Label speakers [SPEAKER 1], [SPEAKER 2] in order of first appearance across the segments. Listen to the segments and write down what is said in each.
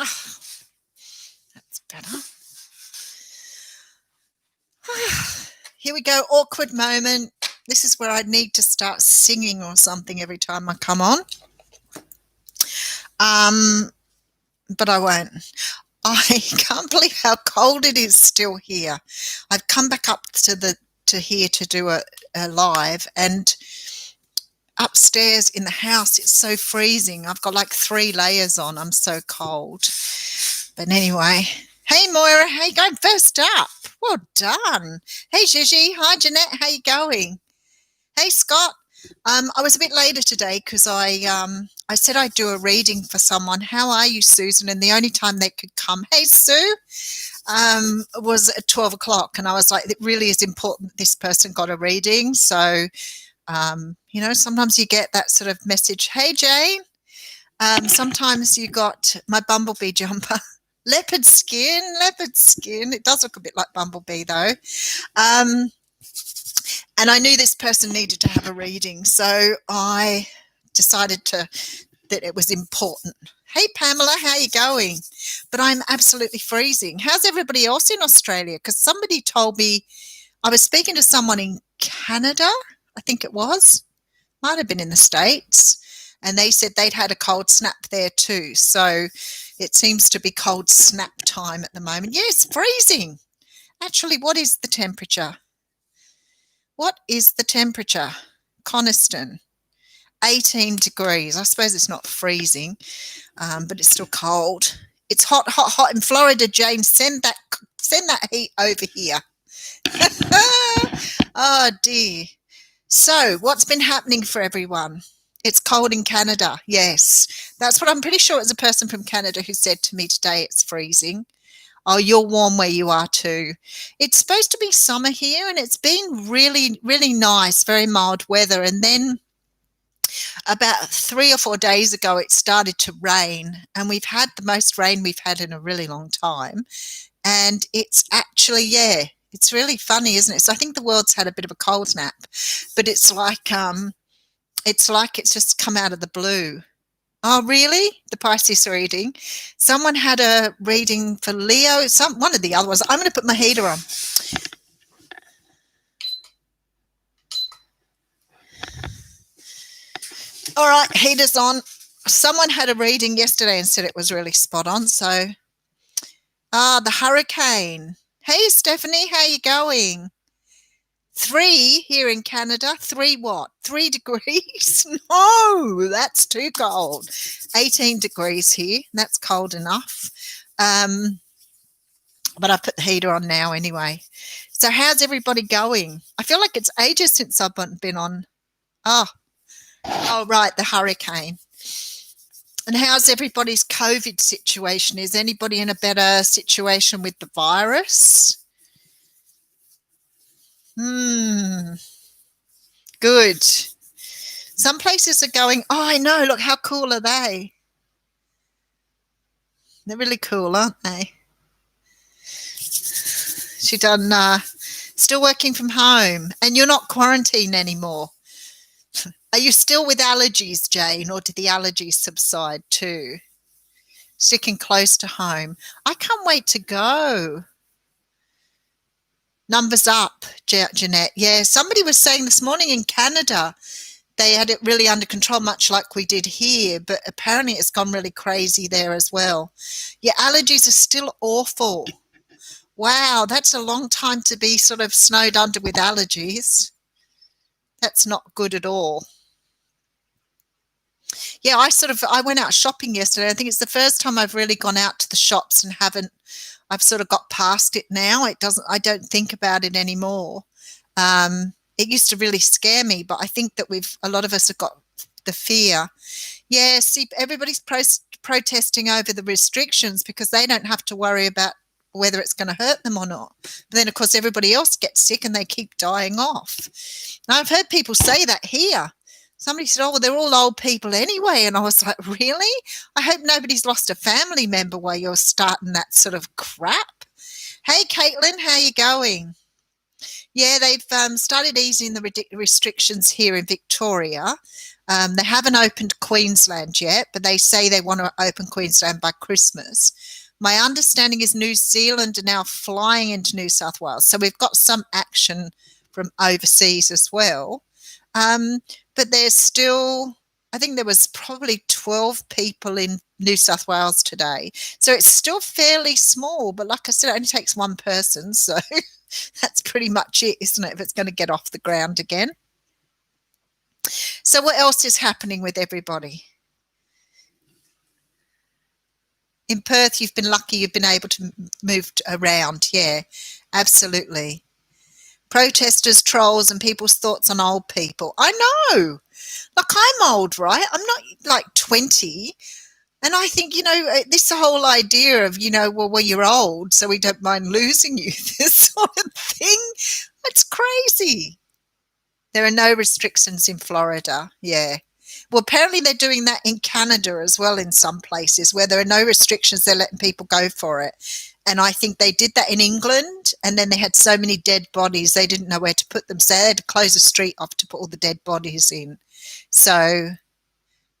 [SPEAKER 1] Oh, that's better. Here we go. Awkward moment. This is where I need to start singing or something every time I come on. But I won't. I can't believe how cold it is still here. I've come back up to here to do a live, and upstairs in the house it's so freezing. I've got like 3 layers on. I'm so cold. But anyway, hey Moira, how you going? First up. Well done. Hey Gigi, hi Jeanette, how you going? Hey Scott. I was a bit later today because I said I'd do a reading for someone. How are you, Susan? And the only time they could come, hey Sue, was at 12 o'clock. And I was like, it really is important this person got a reading. So, sometimes you get that sort of message. Hey Jane. Sometimes you got my bumblebee jumper. Leopard skin. It does look a bit like bumblebee though. And I knew this person needed to have a reading, so I decided that it was important. Hey Pamela, how you going? But I'm absolutely freezing. How's everybody else in Australia? Because somebody told me, I was speaking to someone in Canada, I think it was, might have been in the States, and they said they'd had a cold snap there too. So it seems to be cold snap time at the moment. Yeah, it's freezing. Actually, what is the temperature? What is the temperature? Coniston, 18 degrees. I suppose it's not freezing, but it's still cold. It's hot, hot, hot in Florida, James. Send that heat over here. Oh, dear. So what's been happening for everyone? It's cold in Canada. Yes, that's what I'm pretty sure it was a person from Canada who said to me today it's freezing. Oh, you're warm where you are too. It's supposed to be summer here, and it's been really, really nice, very mild weather. And then about 3 or 4 days ago, it started to rain, and we've had the most rain we've had in a really long time. And it's actually, it's really funny, isn't it? So I think the world's had a bit of a cold snap, but it's like it's just come out of the blue. Oh, really? The Pisces reading. Someone had a reading for Leo, one of the other ones. I'm going to put my heater on. All right, heater's on. Someone had a reading yesterday and said it was really spot on. So, the hurricane. Hey, Stephanie, how you going? 3 here in Canada. 3 what? 3 degrees? No, that's too cold. 18 degrees here. That's cold enough. But I put the heater on now anyway. So how's everybody going? I feel like it's ages since I've been on. Oh, right, the hurricane. And how's everybody's COVID situation? Is anybody in a better situation with the virus? Good. Some places are going, oh, I know, look, how cool are they? They're really cool, aren't they? She done still working from home, and you're not quarantined anymore. Are you still with allergies, Jane, or did the allergies subside too? Sticking close to home. I can't wait to go. Numbers up, Jeanette. Yeah, somebody was saying this morning in Canada they had it really under control, much like we did here, but apparently it's gone really crazy there as well. Yeah, allergies are still awful. Wow, that's a long time to be sort of snowed under with allergies. That's not good at all. Yeah, I went out shopping yesterday. I think it's the first time I've really gone out to the shops and I've sort of got past it now. I don't think about it anymore. It used to really scare me, but I think that a lot of us have got the fear. Yeah, see, everybody's protesting over the restrictions because they don't have to worry about whether it's going to hurt them or not. But then, of course, everybody else gets sick and they keep dying off. Now, I've heard people say that here. Somebody said, oh, well, they're all old people anyway. And I was like, really? I hope nobody's lost a family member while you're starting that sort of crap. Hey, Caitlin, how you going? Yeah, they've started easing the restrictions here in Victoria. They haven't opened Queensland yet, but they say they want to open Queensland by Christmas. My understanding is New Zealand are now flying into New South Wales, so we've got some action from overseas as well. Um, but there's still, I think there was probably 12 people in New South Wales today. So it's still fairly small, but like I said, it only takes one person. So that's pretty much it, isn't it, if it's going to get off the ground again? So what else is happening with everybody? In Perth, you've been lucky you've been able to move around. Yeah, absolutely. Protesters, trolls, and people's thoughts on old people. I know. Like, I'm old, right? I'm not like 20. And I think, this whole idea of, well, you're old, so we don't mind losing you, this sort of thing, that's crazy. There are no restrictions in Florida. Yeah. Well, apparently they're doing that in Canada as well in some places where there are no restrictions. They're letting people go for it. And I think they did that in England, and then they had so many dead bodies they didn't know where to put them. So they had to close a street off to put all the dead bodies in. So,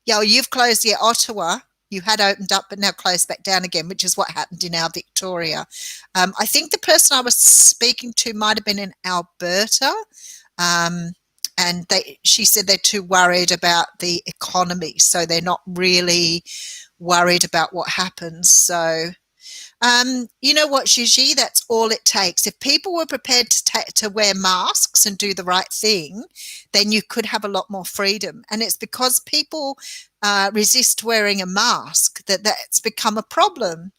[SPEAKER 1] yeah, well, you've closed, yeah, Ottawa. You had opened up but now closed back down again, which is what happened in our Victoria. I think the person I was speaking to might have been in Alberta. And she said they're too worried about the economy, so they're not really worried about what happens. So, you know what, Gigi, that's all it takes. If people were prepared to wear masks and do the right thing, then you could have a lot more freedom. And it's because people resist wearing a mask that's become a problem.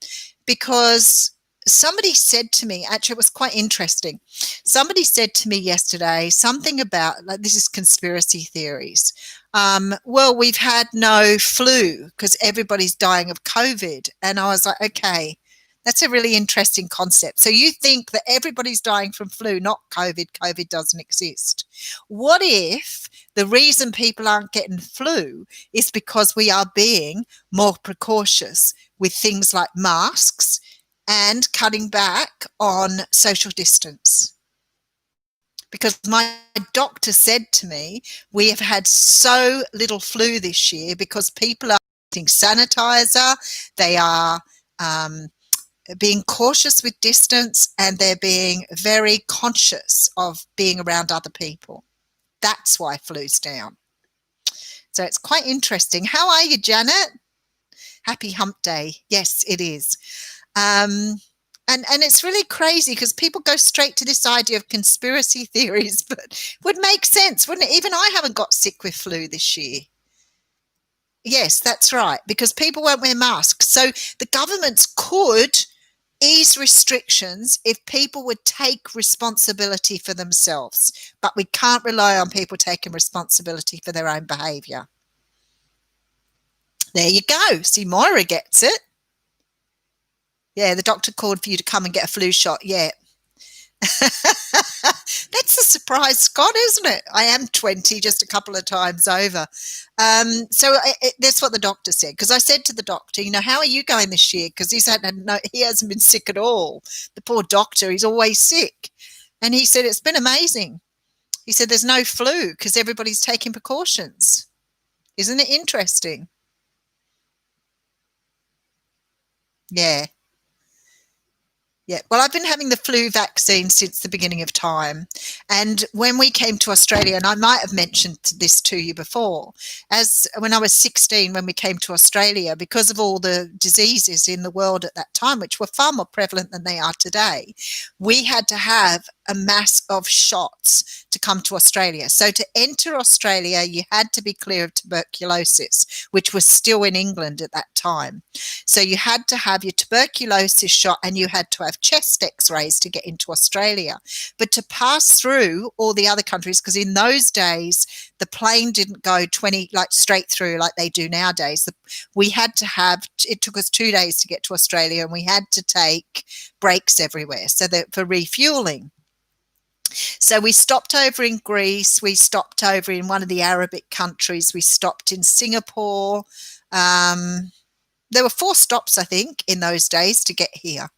[SPEAKER 1] Because somebody said to me, actually, it was quite interesting. Somebody said to me yesterday something about, like, this is conspiracy theories. Well, we've had no flu because everybody's dying of COVID. And I was like, okay, that's a really interesting concept. So you think that everybody's dying from flu, not COVID? COVID doesn't exist. What if the reason people aren't getting flu is because we are being more precautious with things like masks and cutting back on social distance? Because my doctor said to me, we have had so little flu this year because people are using sanitizer, they are being cautious with distance, and they're being very conscious of being around other people. That's why flu's down. So it's quite interesting. How are you, Janet? Happy hump day. Yes, it is. And it's really crazy because people go straight to this idea of conspiracy theories, but it would make sense, wouldn't it? Even I haven't got sick with flu this year. Yes, that's right, because people won't wear masks. So the governments could ease restrictions if people would take responsibility for themselves, but we can't rely on people taking responsibility for their own behaviour. There you go. See, Moira gets it. Yeah, the doctor called for you to come and get a flu shot. Yeah. That's a surprise, Scott, isn't it? I am 20 just a couple of times over. So that's what the doctor said. Because I said to the doctor, how are you going this year? Because he hasn't been sick at all. The poor doctor, he's always sick. And he said, it's been amazing. He said, there's no flu because everybody's taking precautions. Isn't it interesting? Yeah. Yeah, well, I've been having the flu vaccine since the beginning of time. And when we came to Australia, and I might have mentioned this to you before, as when I was 16, when we came to Australia, because of all the diseases in the world at that time, which were far more prevalent than they are today, we had to have a mass of shots to come to Australia. So to enter Australia, you had to be clear of tuberculosis, which was still in England at that time. So you had to have your tuberculosis shot and you had to have chest x-rays to get into Australia. But to pass through all the other countries, because in those days, the plane didn't go straight through like they do nowadays. We had to have, it took us 2 days to get to Australia, and we had to take breaks everywhere for refueling. So we stopped over in Greece, we stopped over in one of the Arabic countries, we stopped in Singapore. There were 4 stops, I think, in those days to get here.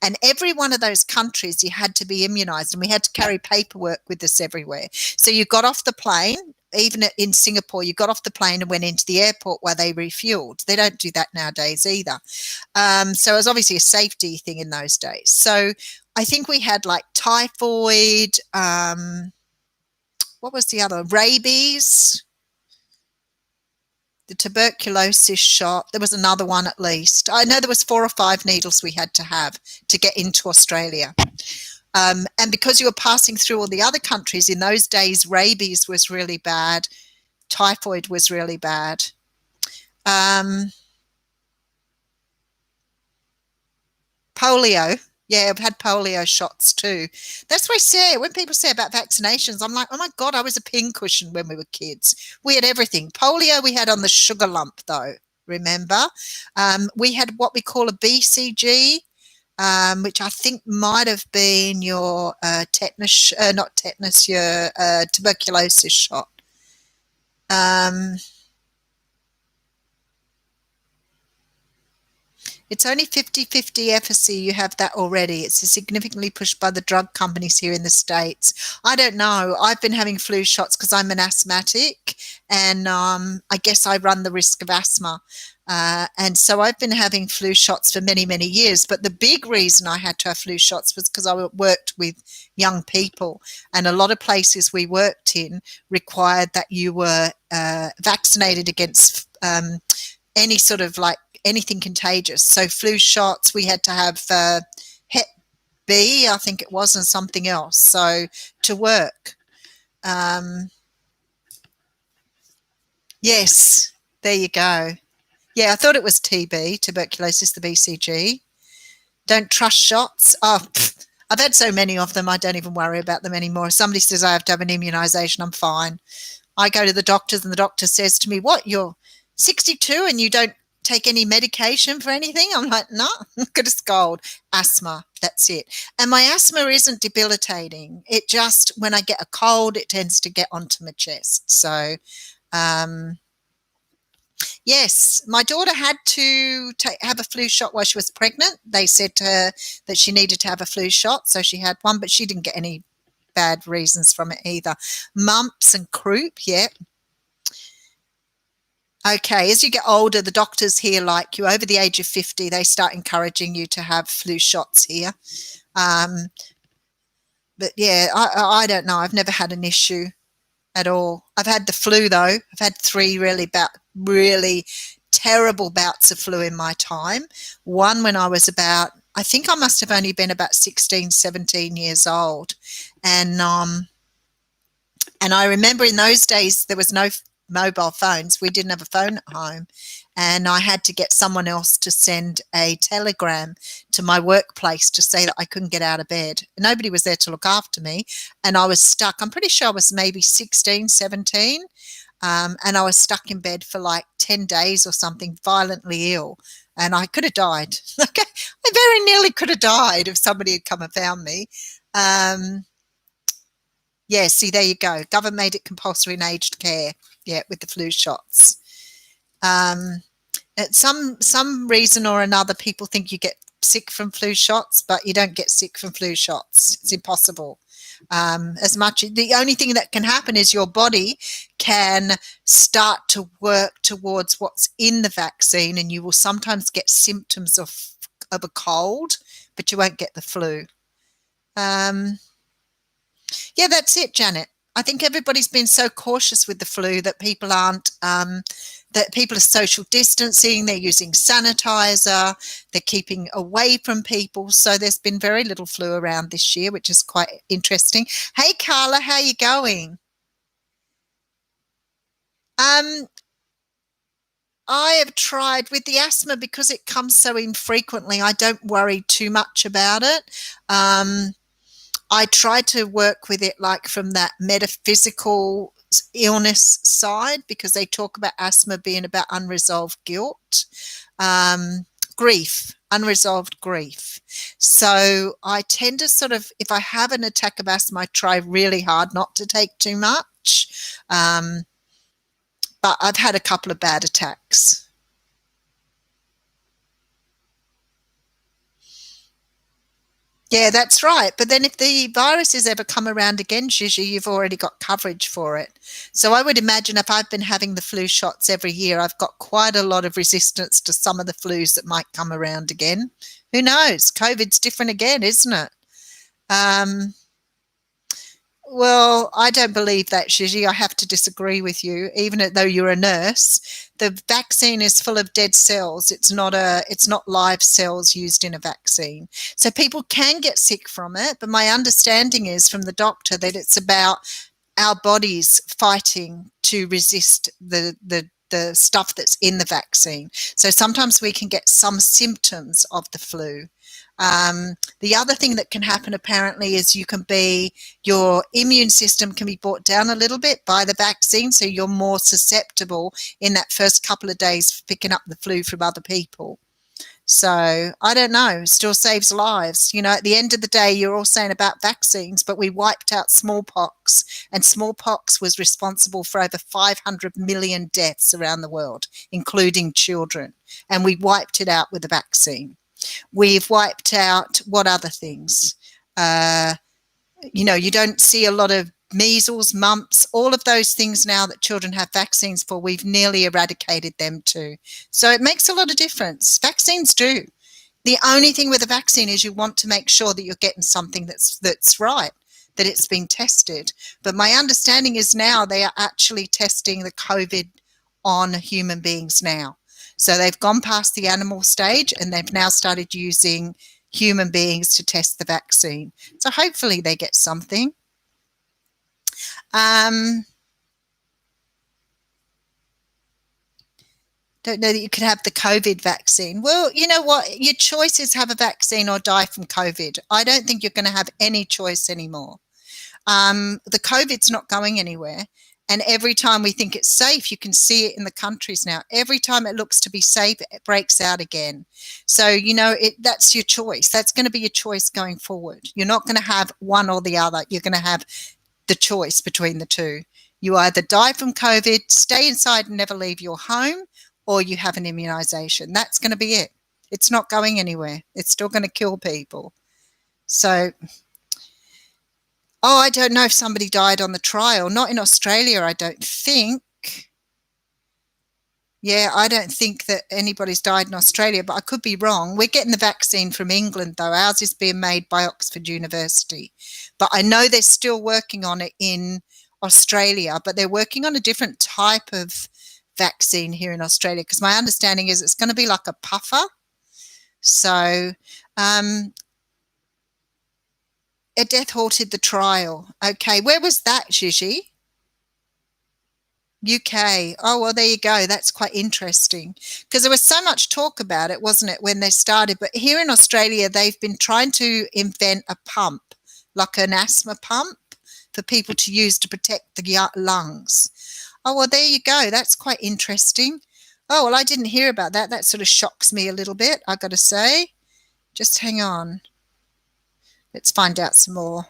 [SPEAKER 1] And every one of those countries, you had to be immunized, and we had to carry paperwork with us everywhere. So you got off the plane, even in Singapore, you got off the plane and went into the airport where they refueled. They don't do that nowadays either. So it was obviously a safety thing in those days. So I think we had like typhoid, what was the other? Rabies, the tuberculosis shot. There was another one at least. I know there was 4 or 5 needles we had to have to get into Australia. And because you were passing through all the other countries, in those days, rabies was really bad. Typhoid was really bad. Polio. Yeah, I've had polio shots too. That's what I say. When people say about vaccinations, I'm like, oh my God, I was a pincushion when we were kids. We had everything. Polio we had on the sugar lump, though, remember? We had what we call a BCG, which I think might have been your tetanus, not tetanus, your tuberculosis shot. It's only 50-50 efficacy. You have that already. It's significantly pushed by the drug companies here in the States. I don't know. I've been having flu shots because I'm an asthmatic, and I guess I run the risk of asthma. And so I've been having flu shots for many, many years. But the big reason I had to have flu shots was because I worked with young people, and a lot of places we worked in required that you were vaccinated against any sort of like anything contagious. So flu shots, we had to have Hep B, I think it was, and something else. So to work. Yes, there you go. Yeah, I thought it was TB, tuberculosis, the BCG. Don't trust shots. Oh, I've had so many of them, I don't even worry about them anymore. If somebody says I have to have an immunisation, I'm fine. I go to the doctors and the doctor says to me, what, you're 62 and you don't take any medication for anything? I'm like, no, good as gold. Asthma, that's it. And my asthma isn't debilitating. It just, when I get a cold, it tends to get onto my chest. So, yes, my daughter had to have a flu shot while she was pregnant. They said to her that she needed to have a flu shot, so she had one, but she didn't get any bad reasons from it either. Mumps and croup, yeah. Okay, as you get older, the doctors here like you over the age of 50, they start encouraging you to have flu shots here. But yeah, I don't know. I've never had an issue at all. I've had the flu though. I've had 3 really terrible bouts of flu in my time. One when I was about, I think I must have only been about 16, 17 years old. And I remember in those days there was no mobile phones. We didn't have a phone at home. And I had to get someone else to send a telegram to my workplace to say that I couldn't get out of bed. Nobody was there to look after me. And I was stuck. I'm pretty sure I was maybe 16, 17. And I was stuck in bed for like 10 days or something, violently ill. And I could have died. Okay, I very nearly could have died if somebody had come and found me. Yeah, see, there you go. Government made it compulsory in aged care. Yeah, with the flu shots. At some reason or another, people think you get sick from flu shots, but you don't get sick from flu shots. It's impossible. The only thing that can happen is your body can start to work towards what's in the vaccine, and you will sometimes get symptoms of a cold, but you won't get the flu. Yeah, that's it, Janet. I think everybody's been so cautious with the flu that people aren't, that people are social distancing, they're using sanitizer, they're keeping away from people. So there's been very little flu around this year, which is quite interesting. Hey, Carla, how are you going? I have tried with the asthma because it comes so infrequently. I don't worry too much about it. I try to work with it like from that metaphysical illness side, because they talk about asthma being about unresolved guilt, grief, unresolved grief. So I tend to sort of, if I have an attack of asthma, I try really hard not to take too much. But I've had a couple of bad attacks. Yeah, that's right. But then if the viruses ever come around again, Gigi, you've already got coverage for it. So I would imagine if I've been having the flu shots every year, I've got quite a lot of resistance to some of the flus that might come around again. Who knows? COVID's different again, isn't it? Um, Well, I don't believe that, Gigi. I have to disagree with you, even though you're a nurse. The vaccine is full of dead cells. It's not live cells used in a vaccine. So people can get sick from it, but my understanding is from the doctor that it's about our bodies fighting to resist the stuff that's in the vaccine. So sometimes we can get some symptoms of the flu. The other thing that can happen apparently is your immune system can be brought down a little bit by the vaccine, so you're more susceptible in that first couple of days for picking up the flu from other people. So I don't know, still saves lives. At the end of the day, you're all saying about vaccines, but we wiped out smallpox, and smallpox was responsible for over 500 million deaths around the world, including children. And we wiped it out with a vaccine. We've wiped out what other things? Uh, you don't see a lot of measles, mumps, all of those things now that children have vaccines for. We've nearly eradicated them too. So it makes a lot of difference. Vaccines do. The only thing with a vaccine is you want to make sure that you're getting something that's right, that it's been tested. But my understanding is now they are actually testing the COVID on human beings now. So they've gone past the animal stage and they've now started using human beings to test the vaccine. So hopefully they get something. Don't know that you could have the COVID vaccine. Well, you know what? Your choice is have a vaccine or die from COVID. I don't think you're going to have any choice anymore. The COVID's not going anywhere. And every time we think it's safe, you can see it in the countries now. Every time it looks to be safe, it breaks out again. So, that's your choice. That's going to be your choice going forward. You're not going to have one or the other. You're going to have the choice between the two. You either die from COVID, stay inside and never leave your home, or you have an immunization. That's going to be it. It's not going anywhere. It's still going to kill people. So, I don't know if somebody died on the trial. Not in Australia, I don't think. Yeah, I don't think that anybody's died in Australia, but I could be wrong. We're getting the vaccine from England, though. Ours is being made by Oxford University. But I know they're still working on it in Australia, but they're working on a different type of vaccine here in Australia, because my understanding is it's going to be like a puffer. So, a death halted the trial. Okay, where was that, Gigi? UK. Oh, well, there you go. That's quite interesting, because there was so much talk about it, wasn't it, when they started? But here in Australia, they've been trying to invent a pump, like an asthma pump for people to use to protect the lungs. Oh, well, there you go. That's quite interesting. Oh, well, I didn't hear about that. That sort of shocks me a little bit, I got to say. Just hang on. Let's find out some more.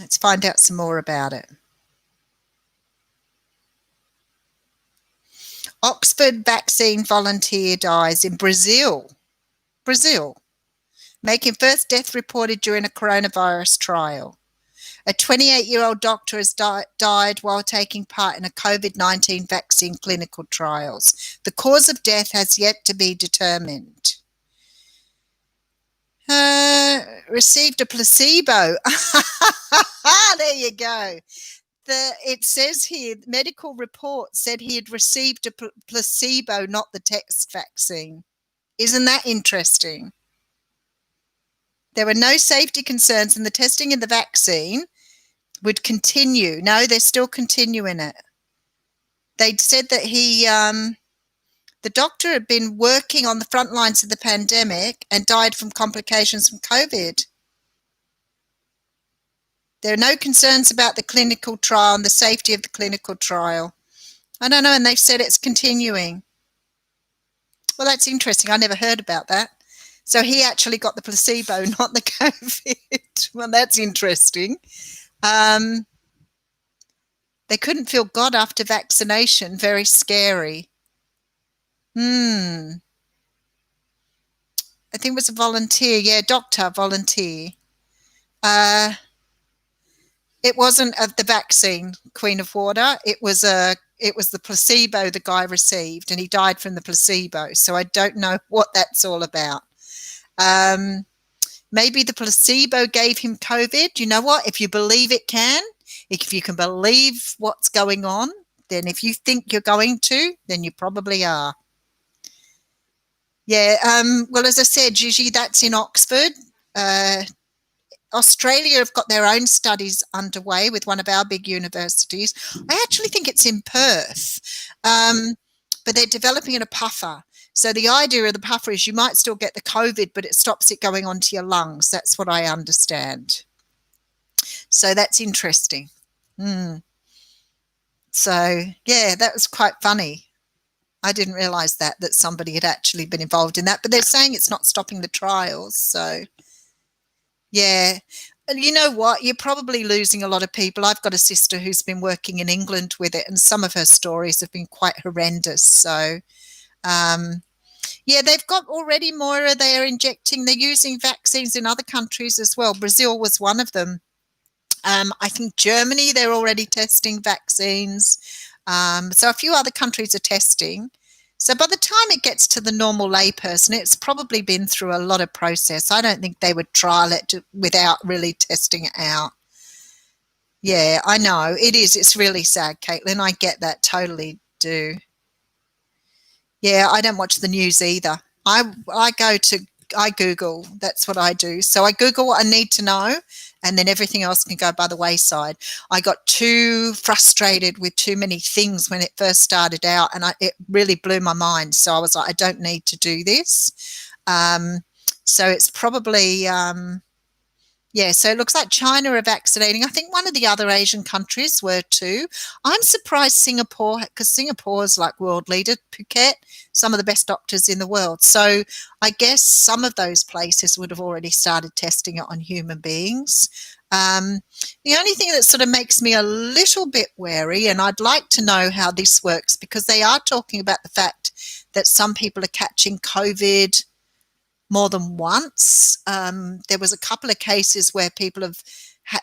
[SPEAKER 1] Let's find out some more about it. Oxford vaccine volunteer dies in Brazil. Brazil, making first death reported during a coronavirus trial. A 28-year-old doctor has died while taking part in a COVID-19 vaccine clinical trials. The cause of death has yet to be determined. Received a placebo. There you go. It says here, medical report said he had received a placebo, not the test vaccine. Isn't that interesting? There were no safety concerns, and the testing of the vaccine would continue. No, they're still continuing it. They'd said that the doctor had been working on the front lines of the pandemic and died from complications from COVID. There are no concerns about the clinical trial and the safety of the clinical trial. I don't know, and they've said it's continuing. Well, that's interesting. I never heard about that. So he actually got the placebo, not the COVID. Well, that's interesting. They couldn't feel God after vaccination. Very scary. Hmm. I think it was a volunteer. Yeah, doctor, volunteer. Uh, it wasn't of the vaccine, Queen of Water. It was the placebo the guy received, and he died from the placebo. So I don't know what that's all about. Um, Maybe the placebo gave him COVID. You know what? If you believe it can, if you can believe what's going on, then if you think you're going to, then you probably are. Yeah. Well, as I said, usually that's in Oxford. Uh, Australia have got their own studies underway with one of our big universities. I actually think it's in Perth, but they're developing a puffer. So the idea of the puffer is you might still get the COVID, but it stops it going onto your lungs. That's what I understand. So that's interesting. Mm. So yeah, that was quite funny. I didn't realise that somebody had actually been involved in that, but they're saying it's not stopping the trials. So yeah. And you know what? You're probably losing a lot of people. I've got a sister who's been working in England with it, and some of her stories have been quite horrendous. So, um, yeah, they've got already, Moira, they are injecting, they're using vaccines in other countries as well. Brazil was one of them. I think Germany, they're already testing vaccines. So a few other countries are testing. So by the time it gets to the normal layperson, it's probably been through a lot of process. I don't think they would trial it without really testing it out. Yeah, I know. It is. It's really sad, Caitlin. I get that. Totally do. Yeah, I don't watch the news either. I Google. That's what I do. So I Google what I need to know, and then everything else can go by the wayside. I got too frustrated with too many things when it first started out, and it really blew my mind. So I was like, I don't need to do this. Um, so it's probably yeah, so it looks like China are vaccinating. I think one of the other Asian countries were too. I'm surprised Singapore, because Singapore is like world leader, Phuket, some of the best doctors in the world. So I guess some of those places would have already started testing it on human beings. Um, the only thing that sort of makes me a little bit wary, and I'd like to know how this works, because they are talking about the fact that some people are catching COVID more than once. There was a couple of cases where people have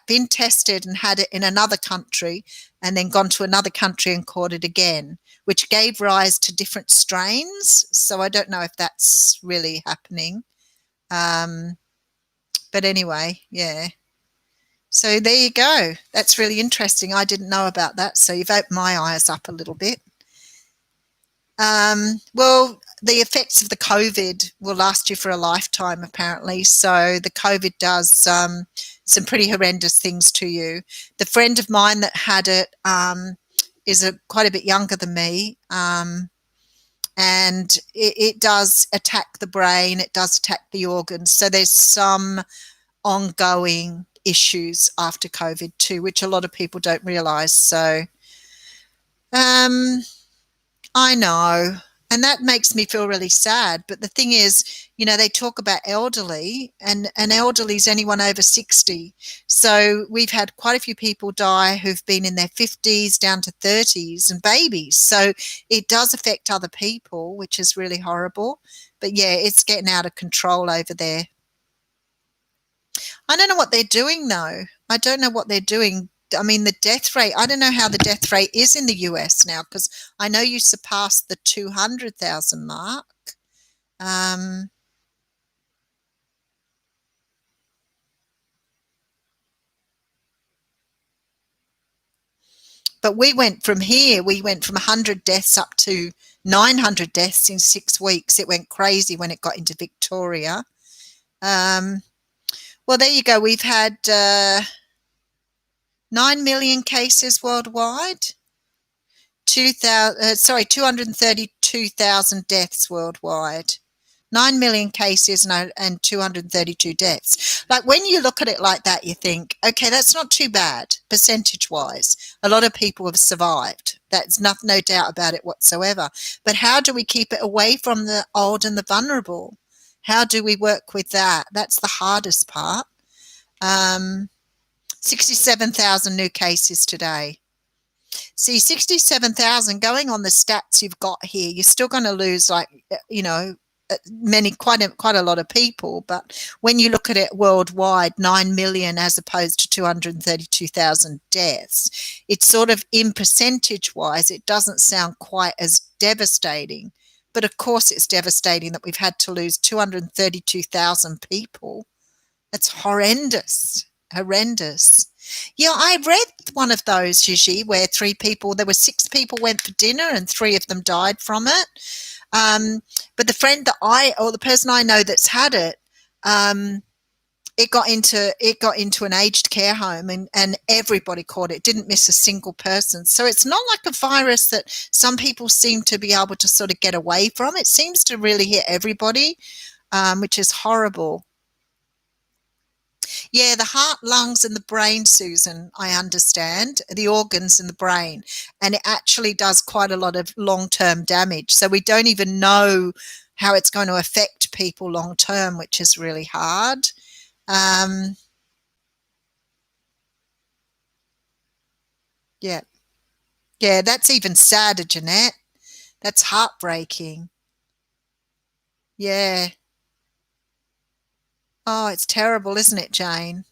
[SPEAKER 1] been tested and had it in another country and then gone to another country and caught it again, which gave rise to different strains. So I don't know if that's really happening. Um, but anyway, yeah. So there you go. That's really interesting. I didn't know about that. So you've opened my eyes up a little bit. Well, the effects of the COVID will last you for a lifetime, apparently. So the COVID does some pretty horrendous things to you. The friend of mine that had it is quite a bit younger than me, and it does attack the brain. It does attack the organs. So there's some ongoing issues after COVID too, which a lot of people don't realise. So. Um, I know. And that makes me feel really sad. But the thing is, they talk about elderly, and elderly is anyone over 60. So we've had quite a few people die who've been in their 50s down to 30s, and babies. So it does affect other people, which is really horrible. But yeah, it's getting out of control over there. I don't know what they're doing though. I don't know what they're doing. I mean, the death rate, I don't know how the death rate is in the US now, because I know you surpassed the 200,000 mark. Um, but we went from 100 deaths up to 900 deaths in 6 weeks. It went crazy when it got into Victoria. Well, there you go. We've had 9 million cases worldwide. 232,000 deaths worldwide. 9 million cases and 232 deaths. Like, when you look at it like that, you think, okay, that's not too bad percentage wise. A lot of people have survived. That's no doubt about it whatsoever. But how do we keep it away from the old and the vulnerable? How do we work with that? That's the hardest part. 67,000 new cases today. See, 67,000 going on the stats you've got here, you're still going to lose quite a lot of people. But when you look at it worldwide, 9 million as opposed to 232,000 deaths, it's sort of in percentage wise, it doesn't sound quite as devastating. But of course, it's devastating that we've had to lose 232,000 people. That's horrendous. Horrendous. Yeah, I read one of those, Gigi, where there were 6 people went for dinner and 3 of them died from it. But the person I know that's had it, it got into an aged care home and everybody caught it. It didn't miss a single person. So it's not like a virus that some people seem to be able to sort of get away from. It seems to really hit everybody, which is horrible. Yeah, the heart, lungs, and the brain, Susan, I understand, the organs in the brain. And it actually does quite a lot of long-term damage. So we don't even know how it's going to affect people long-term, which is really hard. Yeah. Yeah, that's even sadder, Jeanette. That's heartbreaking. Yeah. Oh, it's terrible, isn't it, Jane?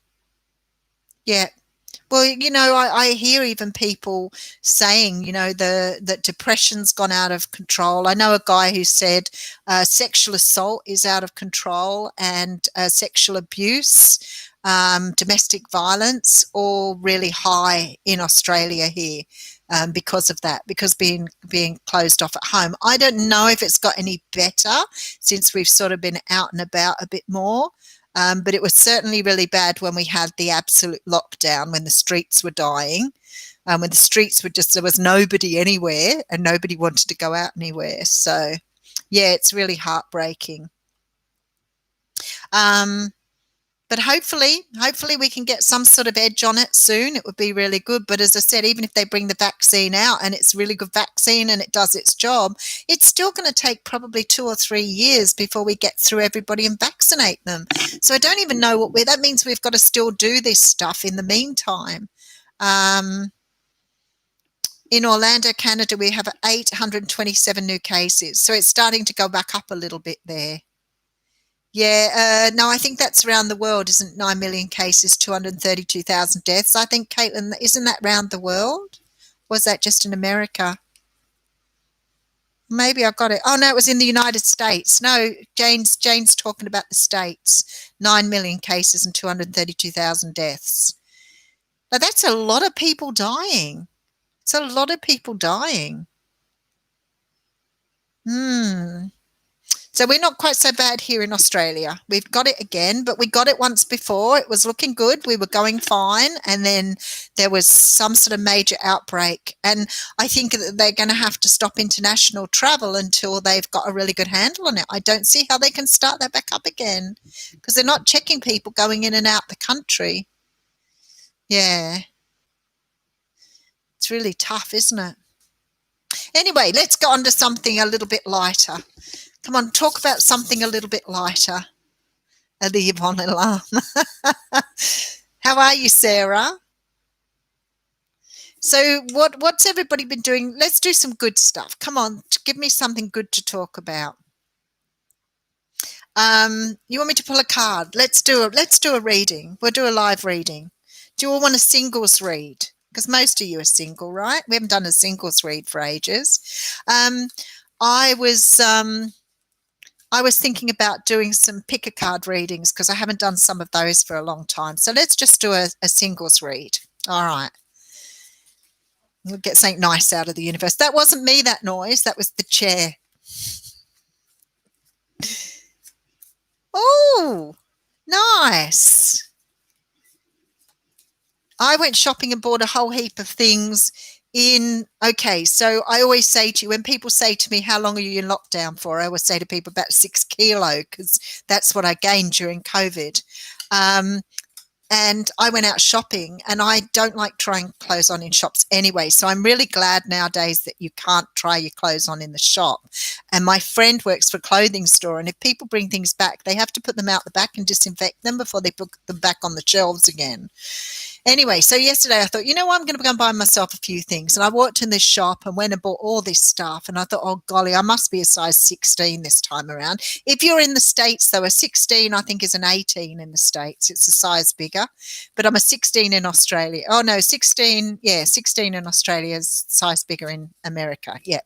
[SPEAKER 1] Yeah. Well, I hear even people saying, that depression's gone out of control. I know a guy who said sexual assault is out of control and sexual abuse, domestic violence, all really high in Australia here because of that, because being closed off at home. I don't know if it's got any better since we've sort of been out and about a bit more. But it was certainly really bad when we had the absolute lockdown, when the streets were dying, when the streets were there was nobody anywhere and nobody wanted to go out anywhere. So, yeah, it's really heartbreaking. But hopefully we can get some sort of edge on it soon. It would be really good. But as I said, even if they bring the vaccine out and it's a really good vaccine and it does its job, it's still going to take probably 2 or 3 years before we get through everybody and vaccinate them. So I don't even know that means we've got to still do this stuff in the meantime. In Orlando, Canada, we have 827 new cases. So it's starting to go back up a little bit there. Yeah, no, I think that's around the world, isn't 9 million cases, 232,000 deaths. I think, Caitlin, isn't that around the world? Was that just in America? Maybe I got it. Oh, no, it was in the United States. No, Jane's talking about the States. 9 million cases and 232,000 deaths. Now, that's a lot of people dying. It's a lot of people dying. So we're not quite so bad here in Australia. We've got it again, but we got it once before. It was looking good. We were going fine. And then there was some sort of major outbreak. And I think that they're going to have to stop international travel until they've got a really good handle on it. I don't see how they can start that back up again because they're not checking people going in and out the country. Yeah. It's really tough, isn't it? Anyway, let's go on to something a little bit lighter. Come on, talk about something a little bit lighter. The Yvonne alarm. How are you, Sarah? So what's everybody been doing? Let's do some good stuff. Come on, give me something good to talk about. You want me to pull a card? Let's do a reading. We'll do a live reading. Do you all want a singles read? Because most of you are single, right? We haven't done a singles read for ages. I was thinking about doing some pick a card readings because I haven't done some of those for a long time. So let's just do a singles read. All right. We'll get something nice out of the universe. That wasn't me, that noise. That was the chair. Oh, nice. I went shopping and bought a whole heap of things okay, so I always say to you, when people say to me, how long are you in lockdown for? I always say to people about 6 kilo because that's what I gained during COVID. And I went out shopping and I don't like trying clothes on in shops anyway. So I'm really glad nowadays that you can't try your clothes on in the shop. And my friend works for a clothing store. And if people bring things back, they have to put them out the back and disinfect them before they put them back on the shelves again. Anyway, so yesterday I thought, you know what, I'm going to go and buy myself a few things. And I walked in this shop and went and bought all this stuff. And I thought, oh, golly, I must be a size 16 this time around. If you're in the States, though, a 16, I think, is an 18 in the States. It's a size bigger. But I'm a 16 in Australia. Oh, no, 16. Yeah, 16 in Australia is size bigger in America. Yeah.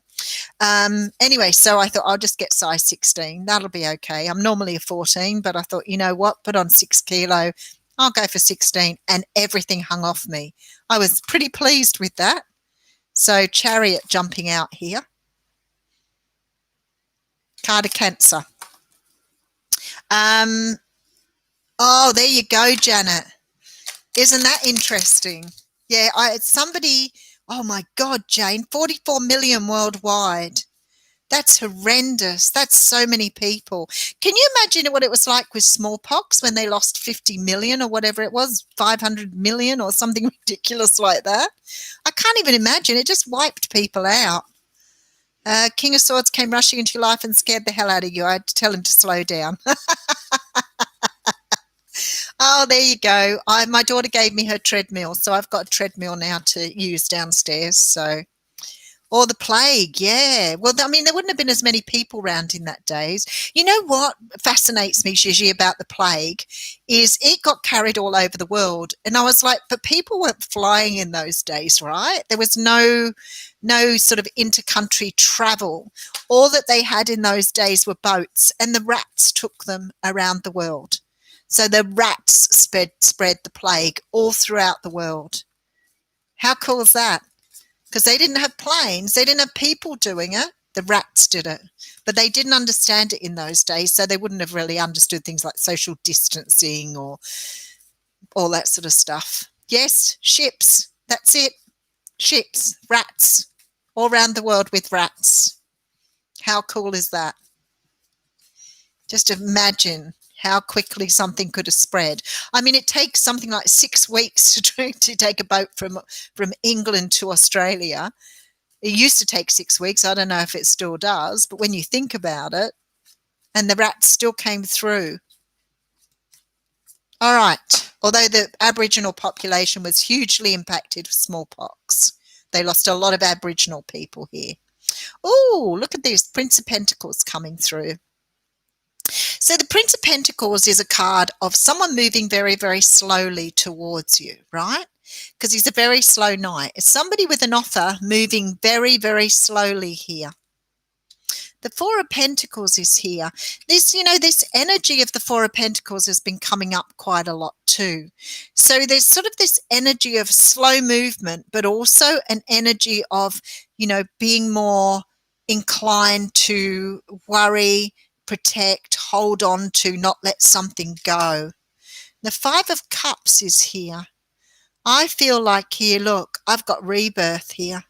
[SPEAKER 1] Anyway, so I thought I'll just get size 16. That'll be okay. I'm normally a 14, but I thought, you know what, put on 6 kilo. I'll go for 16, and everything hung off me. I was pretty pleased with that. So Chariot jumping out here. Card of Cancer. Oh, there you go, Janet. Isn't that interesting? Yeah, somebody, oh my God, Jane, 44 million worldwide. That's horrendous. That's so many people. Can you imagine what it was like with smallpox when they lost 50 million or whatever it was, 500 million or something ridiculous like that? I can't even imagine. It just wiped people out. King of Swords came rushing into your life and scared the hell out of you. I had to tell him to slow down. Oh, there you go. My daughter gave me her treadmill, so I've got a treadmill now to use downstairs. So, or the plague, yeah. Well, I mean, there wouldn't have been as many people around in that days. You know what fascinates me, Gigi, about the plague is it got carried all over the world. And I was like, but people weren't flying in those days, right? There was no sort of inter-country travel. All that they had in those days were boats, and the rats took them around the world. So the rats spread the plague all throughout the world. How cool is that? Because they didn't have planes, they didn't have people doing it. The rats did it. But they didn't understand it in those days, so they wouldn't have really understood things like social distancing or all that sort of stuff. Yes, ships. That's it. Ships, rats, all around the world with rats. How cool is that? Just imagine how quickly something could have spread. I mean, it takes something like 6 weeks to take a boat from England to Australia. It used to take 6 weeks. I don't know if it still does, but when you think about it, and the rats still came through. All right. Although the Aboriginal population was hugely impacted with smallpox, they lost a lot of Aboriginal people here. Oh, look at this, Prince of Pentacles coming through. So the Prince of Pentacles is a card of someone moving very, very slowly towards you, right? Because he's a very slow knight. It's somebody with an offer moving very, very slowly here. The Four of Pentacles is here. This energy of the Four of Pentacles has been coming up quite a lot too. So there's sort of this energy of slow movement, but also an energy of, being more inclined to worry, protect, hold on to, not let something go. The Five of Cups is here. I feel like here, look, I've got rebirth here.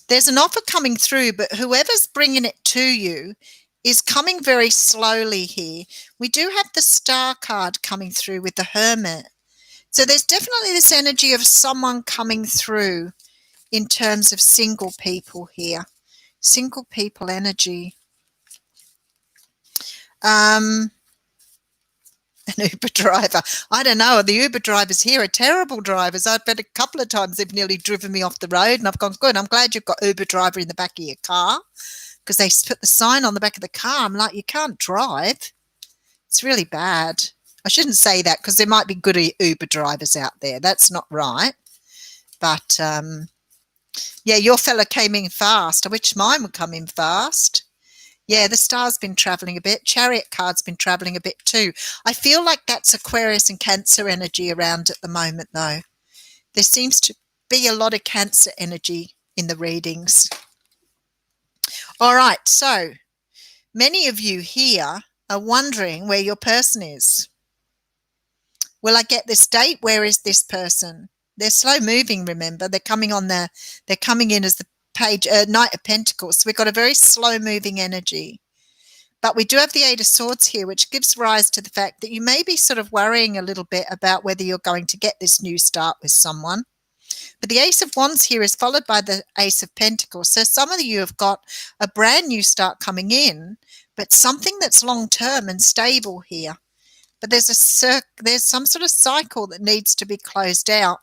[SPEAKER 1] There's an offer coming through, but whoever's bringing it to you is coming very slowly here. We do have the Star card coming through with the Hermit. So there's definitely this energy of someone coming through in terms of single people here. Single people energy. An Uber driver. I don't know. The Uber drivers here are terrible drivers. I've bet a couple of times they've nearly driven me off the road, and I've gone, good, I'm glad you've got Uber driver in the back of your car, because they put the sign on the back of the car. I'm like, you can't drive. It's really bad. I shouldn't say that because there might be good Uber drivers out there. That's not right. But, yeah, your fella came in fast. I wish mine would come in fast. Yeah, the Star's been travelling a bit. Chariot card's been travelling a bit too. I feel like that's Aquarius and Cancer energy around at the moment, though. There seems to be a lot of Cancer energy in the readings. All right, so many of you here are wondering where your person is. Will I get this date? Where is this person? They're slow moving, remember. They're coming in as the page, Knight of Pentacles. So we've got a very slow moving energy. But we do have the Eight of Swords here, which gives rise to the fact that you may be sort of worrying a little bit about whether you're going to get this new start with someone. But the Ace of Wands here is followed by the Ace of Pentacles. So some of you have got a brand new start coming in, but something that's long-term and stable here. but there's some sort of cycle that needs to be closed out.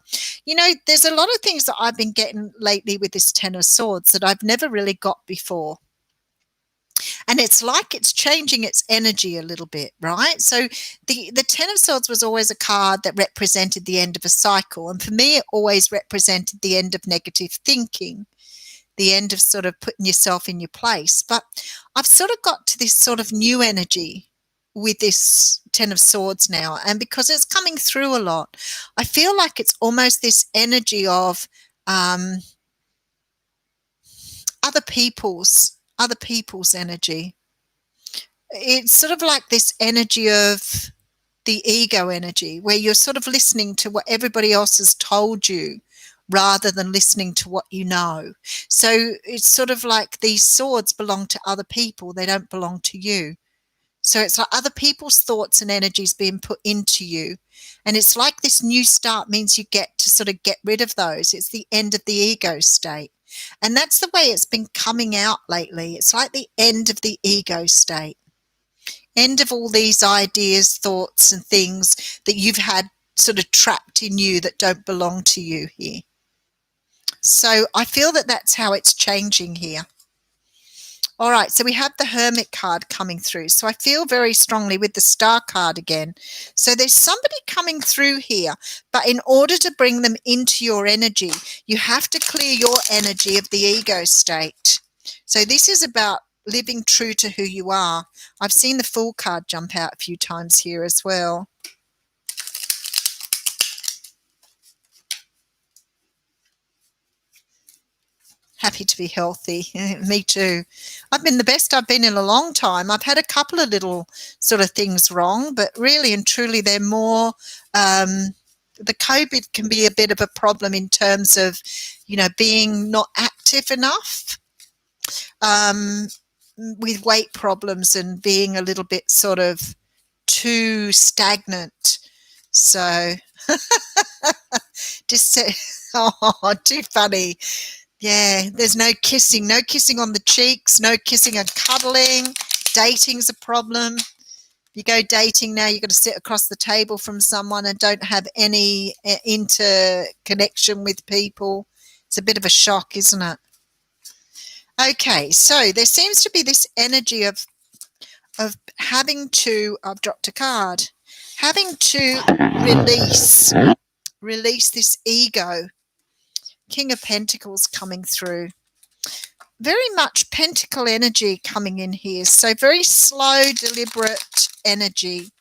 [SPEAKER 1] There's a lot of things that I've been getting lately with this Ten of Swords that I've never really got before. And it's like it's changing its energy a little bit, right? So the Ten of Swords was always a card that represented the end of a cycle. And for me, it always represented the end of negative thinking, the end of sort of putting yourself in your place. But I've sort of got to this sort of new energy with this Ten of Swords now. And because it's coming through a lot, I feel like it's almost this energy of other people's energy. It's sort of like this energy of the ego energy, where you're sort of listening to what everybody else has told you rather than listening to what you know. So it's sort of like these swords belong to other people. They don't belong to you. So it's like other people's thoughts and energies being put into you. And it's like this new start means you get to sort of get rid of those. It's the end of the ego state. And that's the way it's been coming out lately. It's like the end of the ego state. End of all these ideas, thoughts, and things that you've had sort of trapped in you that don't belong to you here. So I feel that that's how it's changing here. All right, so we have the Hermit card coming through. So I feel very strongly with the Star card again. So there's somebody coming through here, but in order to bring them into your energy, you have to clear your energy of the ego state. So this is about living true to who you are. I've seen the Fool card jump out a few times here as well. Happy to be healthy. Me too. I've been the best I've been in a long time. I've had a couple of little sort of things wrong, but really and truly they're more, the COVID can be a bit of a problem in terms of, being not active enough, with weight problems and being a little bit sort of too stagnant. So just too funny. Yeah, there's no kissing on the cheeks, no kissing and cuddling. Dating's a problem. If you go dating now, you've got to sit across the table from someone and don't have any interconnection with people. It's a bit of a shock, isn't it? Okay, so there seems to be this energy of having to, I've dropped a card, having to release this ego. King of Pentacles coming through. Very much pentacle energy coming in here. So very slow, deliberate energy.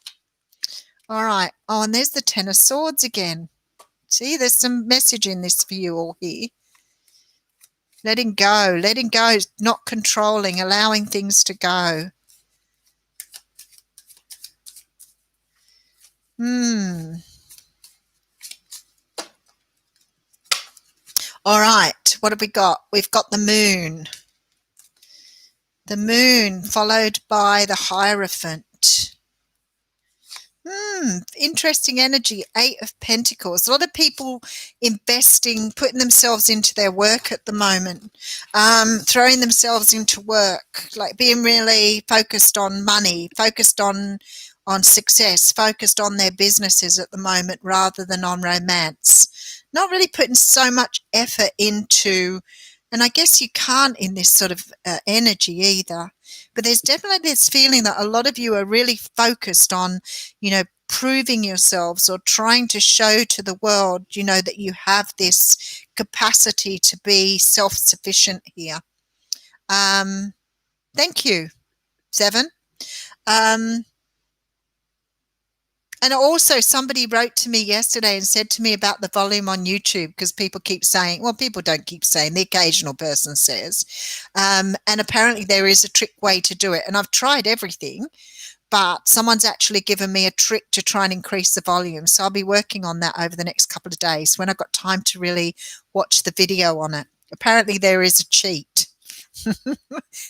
[SPEAKER 1] All right. Oh, and there's the Ten of Swords again. See, there's some message in this for you all here. Letting go, not controlling, allowing things to go. All right, what have we got? We've got the Moon. The Moon followed by the Hierophant. Interesting energy. Eight of Pentacles. A lot of people investing, putting themselves into their work at the moment, throwing themselves into work, like being really focused on money, focused on success, focused on their businesses at the moment rather than on romance. Not really putting so much effort into, and I guess you can't in this sort of energy either, but there's definitely this feeling that a lot of you are really focused on, proving yourselves or trying to show to the world, that you have this capacity to be self-sufficient here. Thank you, 7. And also somebody wrote to me yesterday and said to me about the volume on YouTube, because people keep saying, well, people don't keep saying, the occasional person says, and apparently there is a trick way to do it. And I've tried everything, but someone's actually given me a trick to try and increase the volume. So I'll be working on that over the next couple of days when I've got time to really watch the video on it. Apparently there is a cheat.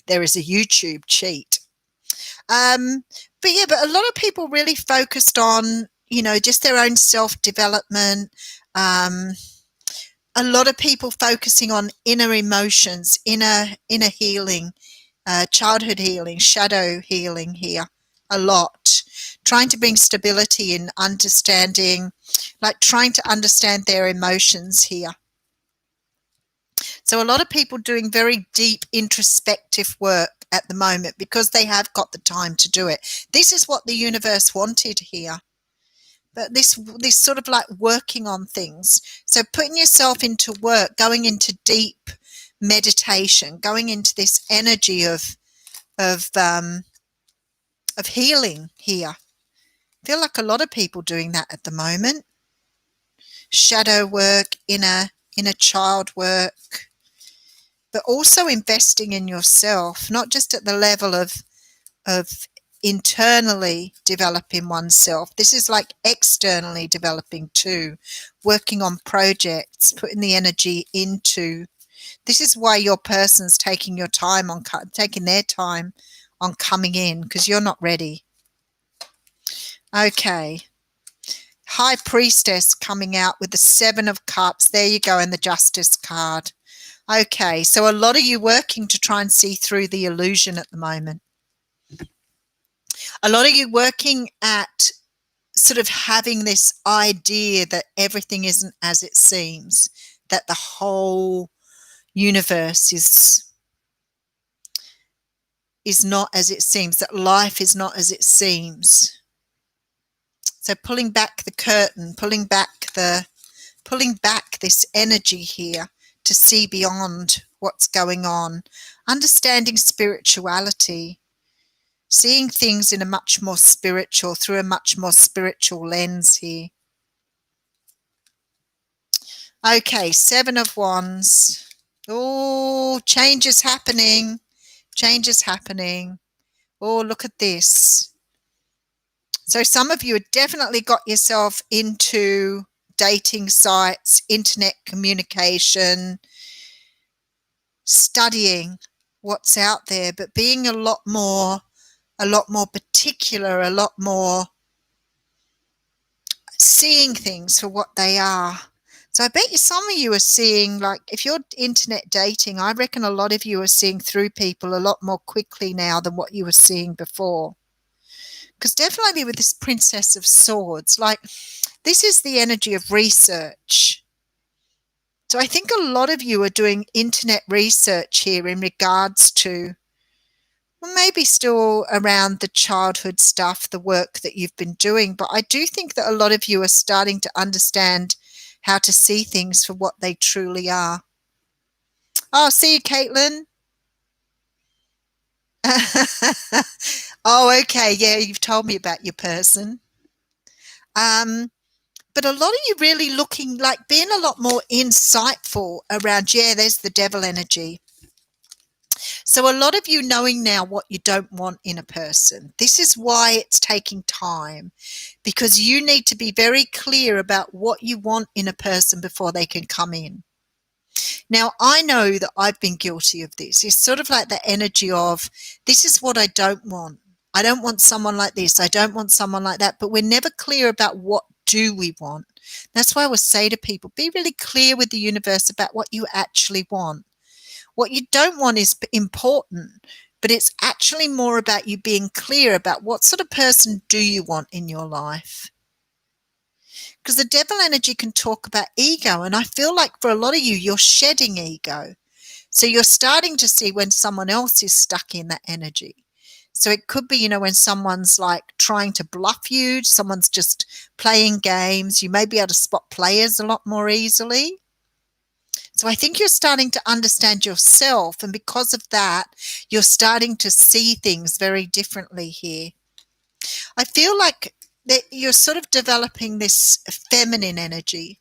[SPEAKER 1] There is a YouTube cheat. But a lot of people really focused on, just their own self-development. A lot of people focusing on inner emotions, inner healing, childhood healing, shadow healing here. a lot, trying to bring stability in understanding, like trying to understand their emotions here. So a lot of people doing very deep introspective work at the moment because they have got the time to do it. This is what the universe wanted here. But this sort of like working on things. So putting yourself into work, going into deep meditation, going into this energy of healing here. I feel like a lot of people doing that at the moment. Shadow work, inner child work, but also investing in yourself, not just at the level of internally developing oneself. This is like externally developing too, working on projects, putting the energy into. This is why your person's taking their time on coming in, because you're not ready. Okay. High Priestess coming out with the 7 of Cups. There you go, and the Justice card. Okay, so a lot of you working to try and see through the illusion at the moment. A lot of you working at sort of having this idea that everything isn't as it seems, that the whole universe is not as it seems, that life is not as it seems. So pulling back the curtain, pulling back this energy here to see beyond what's going on, understanding spirituality, seeing things in a much more spiritual, through a much more spiritual lens here. Okay, 7 of Wands. Oh, change is happening. Change is happening. Oh, look at this. So some of you have definitely got yourself into dating sites, internet communication, studying what's out there, but being a lot more particular, a lot more seeing things for what they are. So I bet you some of you are seeing, like if you're internet dating, I reckon a lot of you are seeing through people a lot more quickly now than what you were seeing before. Because definitely with this Princess of Swords, like this is the energy of research. So I think a lot of you are doing internet research here in regards to, well, maybe still around the childhood stuff, the work that you've been doing. But I do think that a lot of you are starting to understand how to see things for what they truly are. Oh, see you, Caitlin. Oh, okay. Yeah, you've told me about your person. But a lot of you really looking like being a lot more insightful around, yeah, there's the devil energy. So a lot of you knowing now what you don't want in a person. This is why it's taking time, because you need to be very clear about what you want in a person before they can come in. Now, I know that I've been guilty of this. It's sort of like the energy of, this is what I don't want. I don't want someone like this. I don't want someone like that. But we're never clear about what do we want. That's why I would say to people, be really clear with the universe about what you actually want. What you don't want is important, but it's actually more about you being clear about what sort of person do you want in your life. Because the devil energy can talk about ego, and I feel like for a lot of you, you're shedding ego. So you're starting to see when someone else is stuck in that energy. So it could be, when someone's like trying to bluff you, someone's just playing games, you may be able to spot players a lot more easily. So I think you're starting to understand yourself, and because of that, you're starting to see things very differently here. I feel like that you're sort of developing this feminine energy,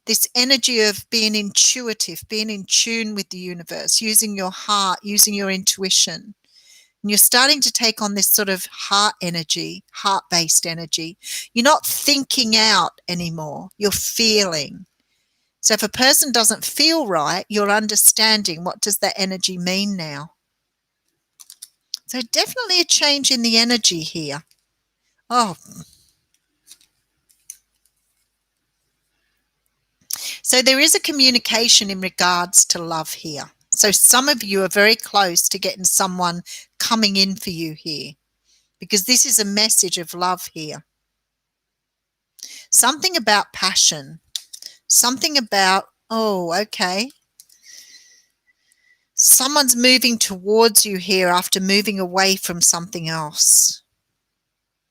[SPEAKER 1] this energy of being intuitive, being in tune with the universe, using your heart, using your intuition. And you're starting to take on this sort of heart energy, heart-based energy. You're not thinking out anymore, you're feeling. So if a person doesn't feel right, you're understanding, what does that energy mean now? So definitely a change in the energy here. Oh. So there is a communication in regards to love here. So some of you are very close to getting someone coming in for you here. because this is a message of love here. Something about passion, something about, oh, okay, someone's moving towards you here after moving away from something else.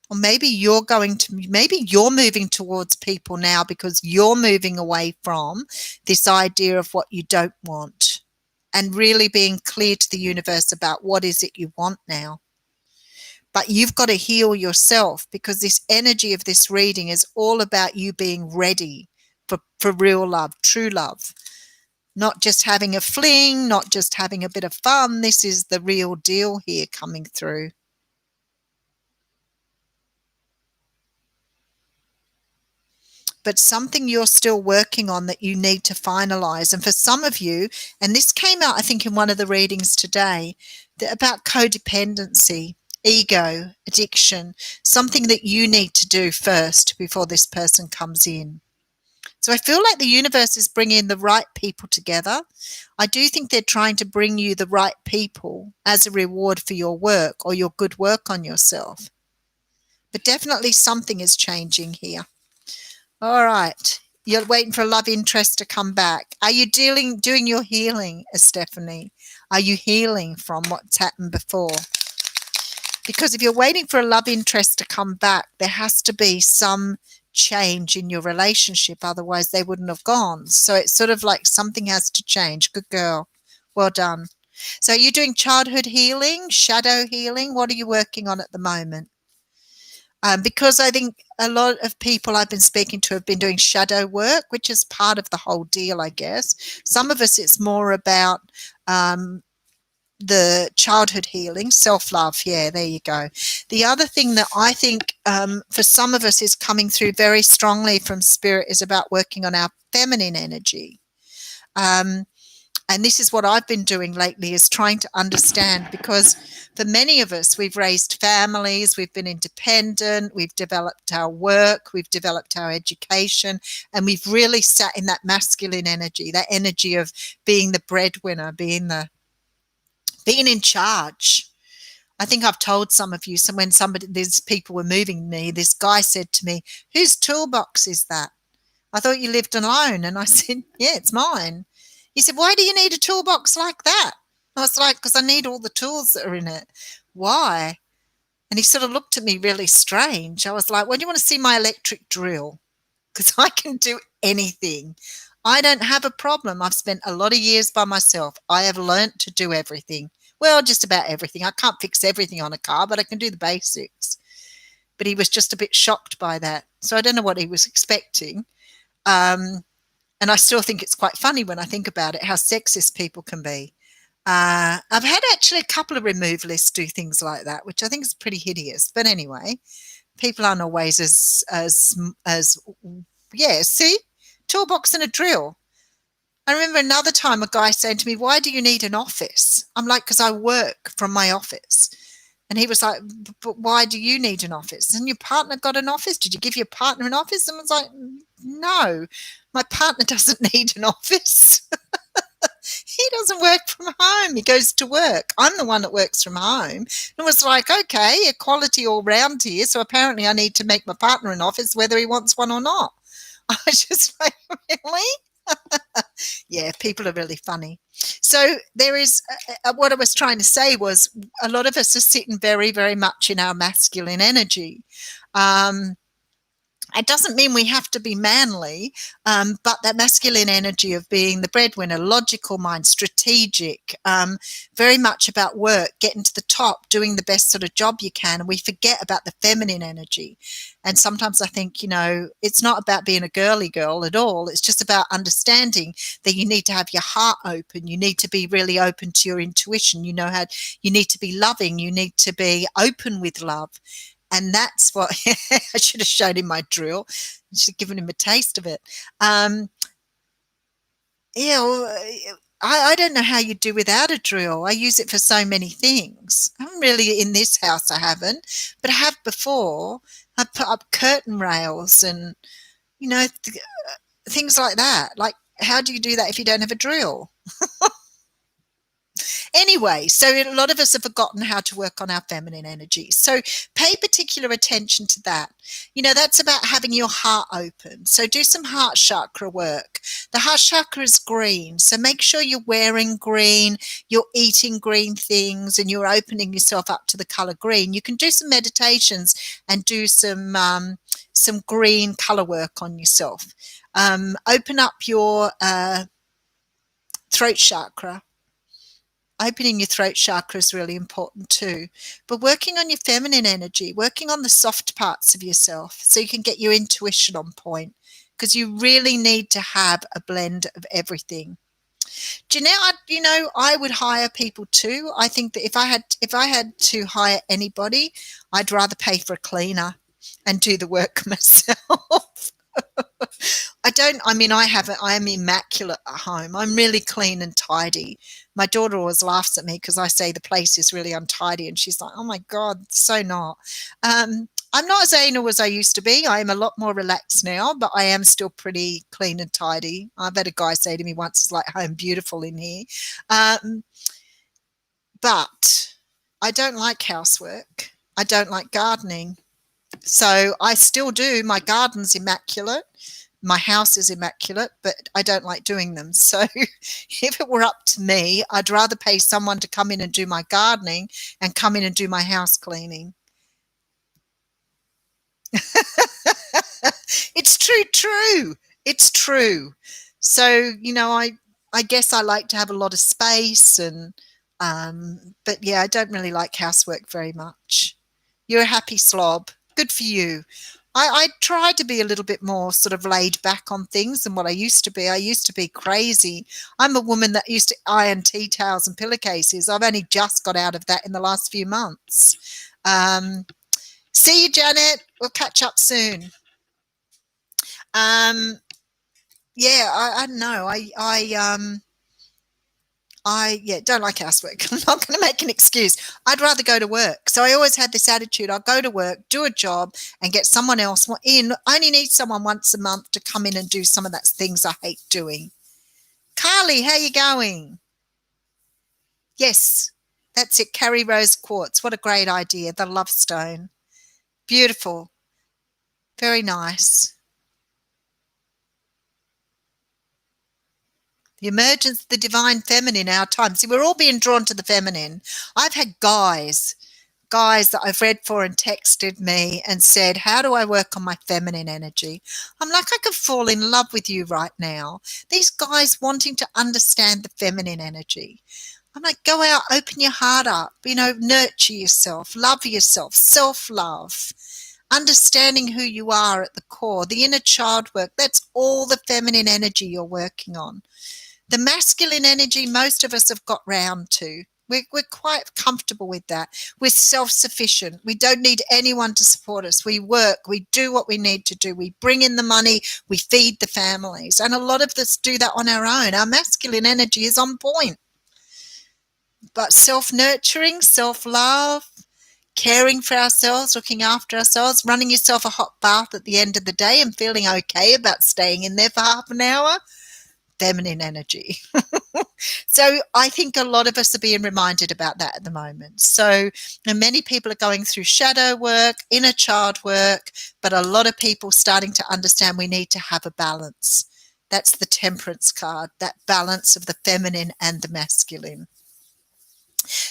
[SPEAKER 1] Or maybe you're moving towards people now because you're moving away from this idea of what you don't want, and really being clear to the universe about what is it you want now. But you've got to heal yourself, because this energy of this reading is all about you being ready for real love, true love. Not just having a fling, not just having a bit of fun. This is the real deal here coming through. But something you're still working on that you need to finalize. And for some of you, and this came out, I think, in one of the readings today, about codependency, ego, addiction, something that you need to do first before this person comes in. So I feel like the universe is bringing the right people together. I do think they're trying to bring you the right people as a reward for your work or your good work on yourself. But definitely something is changing here. All right. You're waiting for a love interest to come back. Are you doing your healing, Stephanie? Are you healing from what's happened before? Because if you're waiting for a love interest to come back, there has to be some change in your relationship. Otherwise, they wouldn't have gone. So it's sort of like something has to change. Good girl. Well done. So are you doing childhood healing, shadow healing? What are you working on at the moment? Because I think a lot of people I've been speaking to have been doing shadow work, which is part of the whole deal, I guess. Some of us, it's more about the childhood healing, self-love. Yeah, there you go. The other thing that I think for some of us is coming through very strongly from spirit is about working on our feminine energy. And this is what I've been doing lately, is trying to understand, because for many of us, we've raised families, we've been independent, we've developed our work, we've developed our education, and we've really sat in that masculine energy, that energy of being the breadwinner, being in charge. I think I've told some of you, so when these people were moving me, this guy said to me, "Whose toolbox is that? I thought you lived alone." And I said, "Yeah, it's mine." He said, "Why do you need a toolbox like that?" I was like, "Because I need all the tools that are in it." "Why?" And he sort of looked at me really strange. I was like, "Well, do you want to see my electric drill? Because I can do anything. I don't have a problem. I've spent a lot of years by myself. I have learnt to do everything. Well, just about everything. I can't fix everything on a car, but I can do the basics." But he was just a bit shocked by that. So I don't know what he was expecting. And I still think it's quite funny when I think about it, how sexist people can be. I've had actually a couple of removalists do things like that, which I think is pretty hideous. But anyway, people aren't always as yeah, see? Toolbox and a drill. I remember another time a guy saying to me, "Why do you need an office?" I'm like, "Because I work from my office." And he was like, "But why do you need an office? And your partner got an office? Did you give your partner an office?" And I was like, "No, my partner doesn't need an office." He doesn't work from home. He goes to work. I'm the one that works from home. And it was like, okay, equality all round here. So apparently I need to make my partner an office whether he wants one or not. I was just like, really? Yeah, people are really funny. So there is what I was trying to say was a lot of us are sitting very, very much in our masculine energy. It doesn't mean we have to be manly, but that masculine energy of being the breadwinner, logical mind, strategic, very much about work, getting to the top, doing the best sort of job you can. And we forget about the feminine energy. And sometimes I think, it's not about being a girly girl at all. It's just about understanding that you need to have your heart open. You need to be really open to your intuition. You need to be loving. You need to be open with love. And that's what I should have shown him my drill. I should have given him a taste of it. I don't know how you do without a drill. I use it for so many things. I haven't really in this house, I haven't, but I have before. I put up curtain rails and, things like that. Like, how do you do that if you don't have a drill? Anyway, so a lot of us have forgotten how to work on our feminine energy. So pay particular attention to that. That's about having your heart open. So do some heart chakra work. The heart chakra is green. So make sure you're wearing green, you're eating green things, and you're opening yourself up to the color green. You can do some meditations and do some green color work on yourself. Open up your throat chakra. Opening your throat chakra is really important too. But working on your feminine energy, working on the soft parts of yourself so you can get your intuition on point, because you really need to have a blend of everything. Jeanette, I would hire people too. I think that if I had to hire anybody, I'd rather pay for a cleaner and do the work myself. I am immaculate at home. I'm really clean and tidy. My daughter always laughs at me because I say the place is really untidy, and she's like, oh my God, so not. I'm not as anal as I used to be. I am a lot more relaxed now, but I am still pretty clean and tidy. I've had a guy say to me once, it's like home beautiful in here. But I don't like housework. I don't like gardening. So I still do. My garden's immaculate. My house is immaculate, but I don't like doing them. So if it were up to me, I'd rather pay someone to come in and do my gardening and come in and do my house cleaning. It's true. It's true. So, I guess I like to have a lot of space but yeah, I don't really like housework very much. You're a happy slob. Good for you. I try to be a little bit more sort of laid back on things than what I used to be. I used to be crazy. I'm a woman that used to iron tea towels and pillowcases. I've only just got out of that in the last few months. See you, Janet. We'll catch up soon. Yeah, I don't know. I don't like housework. I'm not going to make an excuse. I'd rather go to work. So I always had this attitude. I'll go to work, do a job, and get someone else in. I only need someone once a month to come in and do some of that things I hate doing. Carly, how you going? Yes, that's it. Carrie Rose Quartz. What a great idea. The Love Stone. Beautiful. Very nice. The emergence of the divine feminine in our time. See, we're all being drawn to the feminine. I've had guys that I've read for and texted me and said, how do I work on my feminine energy? I'm like, I could fall in love with you right now. These guys wanting to understand the feminine energy. I'm like, go out, open your heart up, nurture yourself, love yourself, self-love. Understanding who you are at the core, the inner child work, that's all the feminine energy you're working on. The masculine energy, most of us have got round to. We're quite comfortable with that. We're self-sufficient. We don't need anyone to support us. We work. We do what we need to do. We bring in the money. We feed the families. And a lot of us do that on our own. Our masculine energy is on point. But self-nurturing, self-love, caring for ourselves, looking after ourselves, running yourself a hot bath at the end of the day and feeling okay about staying in there for half an hour, feminine energy. So I think a lot of us are being reminded about that at the moment. So many people are going through shadow work, inner child work, but a lot of people starting to understand we need to have a balance. That's the Temperance card, that balance of the feminine and the masculine.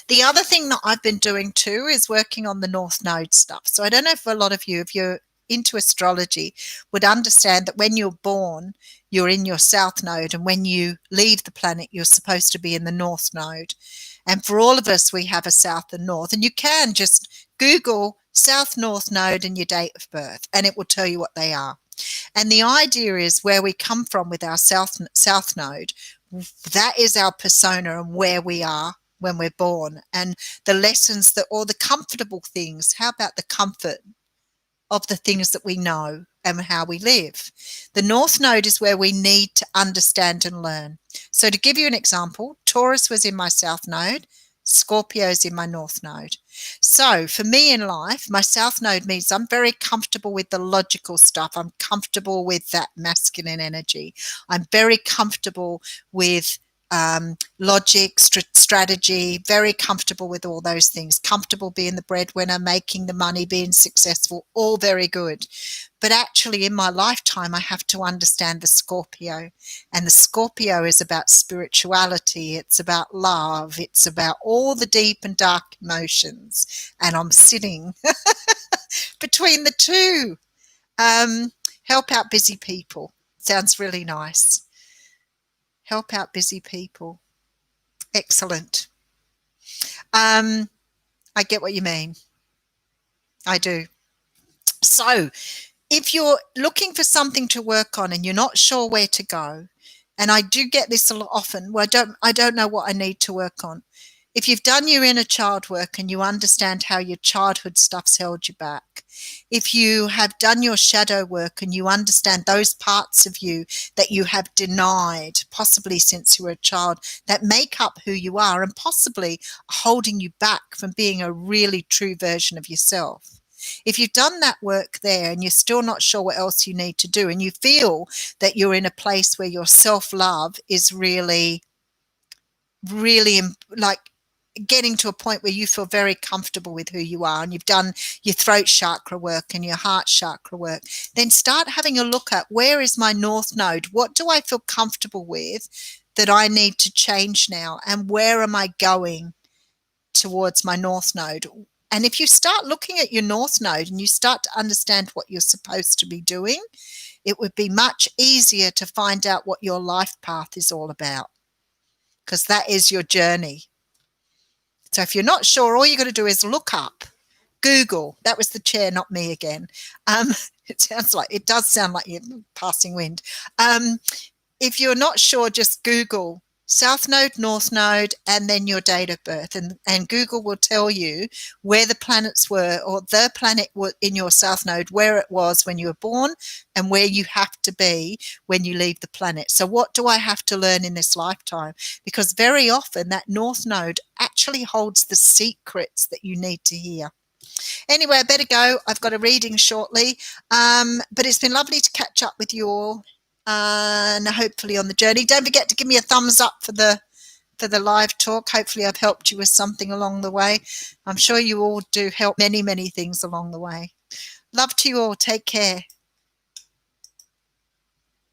[SPEAKER 1] The other thing that I've been doing too is working on the North Node stuff. So I don't know if a lot of you, if you're into astrology, would understand that when you're born, you're in your South Node, and when you leave the planet, you're supposed to be in the North Node. And for all of us, we have a South and North, and you can just Google South North Node and your date of birth, and it will tell you what they are. And the idea is where we come from with our South Node, that is our persona and where we are when we're born, and the lessons or the comfortable things. How about the comfort of the things that we know and how we live? The North Node is where we need to understand and learn. So to give you an example, Taurus was in my South Node, Scorpio's in my North Node. So for me in life, my South Node means I'm very comfortable with the logical stuff. I'm comfortable with that masculine energy. I'm very comfortable with logic, strategy, very comfortable with all those things, comfortable being the breadwinner, making the money, being successful, all very good. But actually, in my lifetime, I have to understand the Scorpio. And the Scorpio is about spirituality, it's about love, it's about all the deep and dark emotions. And I'm sitting between the two. Help out busy people. Sounds really nice. Help out busy people. Excellent. I get what you mean. I do. So, if you're looking for something to work on and you're not sure where to go, and I do get this a lot often, well, I don't know what I need to work on. If you've done your inner child work and you understand how your childhood stuff's held you back, if you have done your shadow work and you understand those parts of you that you have denied, possibly since you were a child, that make up who you are and possibly holding you back from being a really true version of yourself. If you've done that work there and you're still not sure what else you need to do, and you feel that you're in a place where your self-love is really, really like getting to a point where you feel very comfortable with who you are, and you've done your throat chakra work and your heart chakra work, then start having a look at, where is my north node? What do I feel comfortable with that I need to change now? And where am I going towards my north node? And if you start looking at your north node and you start to understand what you're supposed to be doing, it would be much easier to find out what your life path is all about, because that is your journey. So if you're not sure, all you got to do is look up, Google. That was the chair, not me again. It does sound like you're passing wind. If you're not sure, just Google South Node, North Node, and then your date of birth. And Google will tell you where the planets were, or the planet in your South Node, where it was when you were born and where you have to be when you leave the planet. So what do I have to learn in this lifetime? Because very often that North Node actually holds the secrets that you need to hear. Anyway, I better go. I've got a reading shortly. But it's been lovely to catch up with you all. And hopefully on the journey. Don't forget to give me a thumbs up for the live talk. Hopefully I've helped you with something along the way. I'm sure you all do help many, many things along the way. Love to you all. Take care.